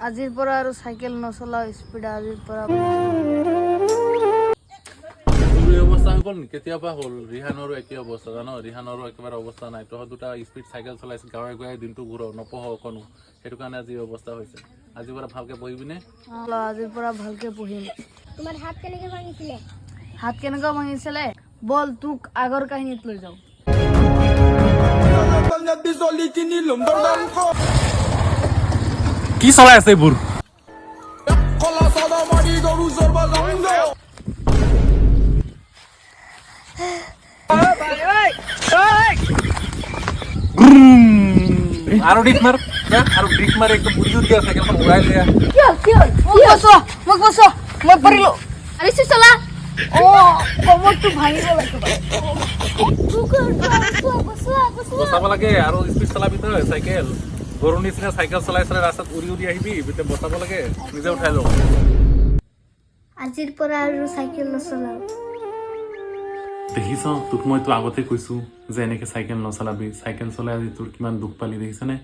আজিৰ পৰা আৰু চাইকেল নচলাও স্পীড আজিৰ পৰা এই অৱস্থা হৈ গ'ল নেকি কেতিয়াবা হ'ল ৰিহানৰো একেই অৱস্থা জানো ৰিহানৰো একেবাৰে অৱস্থা নাই তহঁত দুটা স্পীড চাইকেল চলাইছে গাঁৱে গাঁৱে দিনটো ঘূৰ নপঢ় অকণো সেইটো কাৰণে আজি অৱস্থা হৈছে আজিৰ পৰা ভালকে পঢ়িবিনে আজিৰ পৰা ভালকে পঢ়িম তোমাৰ হাত কেনেকৈ ভাঙিছিলে হাত কেনেকুৱা ভাঙিছিলে বল তোক আগৰ কাহিনীত লৈ যাওঁ কি চলাই আছে এইবোৰ আৰু ডিক মাৰ আৰু ডিক মাৰ একদম উৰি উৰি আছে চাইকেলখন উৰাই দিয়া মোক বছ মই পৰিলো আৰে চলা কমৰটো ভাঙি গ'ল বচাব লাগে আৰু স্পীড চলাবি তই চাইকেল গৰুৰ নিচিনা চাইকেল চলাই চলাই ৰাস্তাত উৰি উৰি আহিবি তেতিয়া বচাব লাগে নিজে উঠাই লওঁ আজিৰ পৰা আৰু চাইকেল নচলাও দেখিছ তোক মইতো আগতে কৈছো যে এনেকে চাইকেল নচলাবি চাইকেল চলাই আজি তোৰ কিমান দুখ পালি দেখিছনে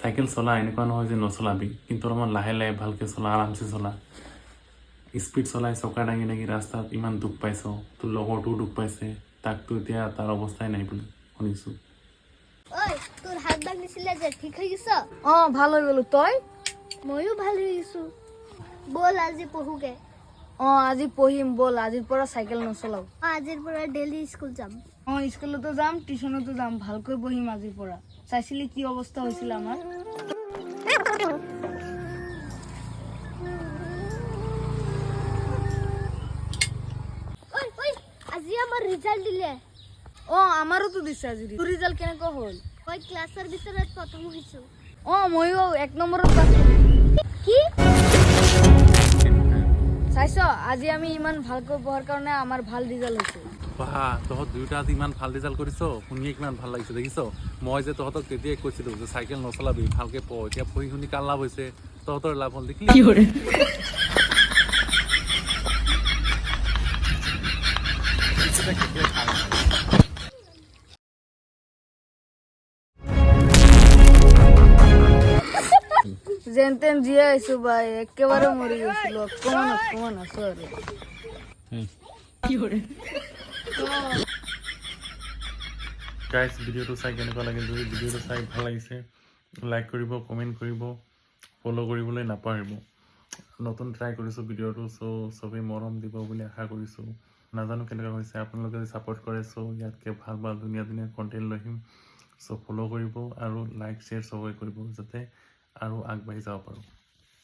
চাইকেল চলা এনেকুৱা নহয় যে নচলাবি কিন্তু অলপমান লাহে লাহে ভালকে চলা আৰামছে চলা স্পীড চলাই চকা দাঙি দাঙি ৰাস্তাত ইমান দুখ পাইছ তোৰ লগৰটোও দুখ পাইছে তাকতো এতিয়া তাৰ অৱস্থাই নাই বুলি শুনিছো ঐ তোৰ হাত ভাঙিছিলে যে ঠিক হৈ গৈছ ভাল হৈ গ'লো তই ময়ো ভাল হৈ গৈছো বল আজি পঢ়োগে আজি পঢ়িম বল আজিৰ পৰা চাইকেল নচলাও আজিৰ পৰা ডেইলি স্কুল যাম স্কুলতো যাম টিউচনতো যাম ভালকৈ পঢ়িম আজিৰ পৰা চাইছিলি কি অৱস্থা হৈছিল আমাৰ আজি আমাৰ ৰিজাল্ট দিলে আমাৰোতো দিছে আজি তোৰ ৰিজাল্ট কেনেকুৱা হ'ল মই ক্লাছৰ ভিতৰত প্ৰথম হৈছো ময়ো 1 নম্বৰত পাছ কৰিলো কি চাইছ আজি আমি ইমান ভালকৈ পঢ়াৰ কাৰণে আমাৰ ভাল ৰিজাল্ট হৈছে বাহ তহঁত দুয়োটা আজি ইমান ভাল ৰিজাল্ট কৰিছ শুনিয়ে কিমান ভাল লাগিছে দেখিছ মই যে তহঁতক তেতিয়াই কৈছিলো যে চাইকেল নচলাবি ভালকে পঢ় এতিয়া পঢ়ি শুনি কাৰ লাভ হৈছে তহঁতৰ লাভ হ'ল দেখিলি যেন তেন জীয়াই আছো বাই একেবাৰে মৰি গৈছিলো অকমান আছো আৰু গাইজ ভিডিঅ'টো চাই কেনেকুৱা লাগিল যদি ভিডিঅ'টো চাই ভাল লাগিছে লাইক কৰিব কমেণ্ট কৰিব ফ'ল' কৰিবলৈ নাপাহৰিব নতুন ট্ৰাই কৰিছোঁ ভিডিঅ'টো চবেই মৰম দিব বুলি আশা কৰিছোঁ নাজানো কেনেকুৱা হৈছে আপোনালোকে যদি ছাপোৰ্ট কৰে ইয়াতকৈ ভাল ভাল ধুনীয়া ধুনীয়া কণ্টেণ্ট লৈ আহিম ফ'ল' কৰিব আৰু লাইক শ্বেয়াৰ চবেই কৰিব যাতে আৰু আগবাঢ়ি যাব পাৰোঁ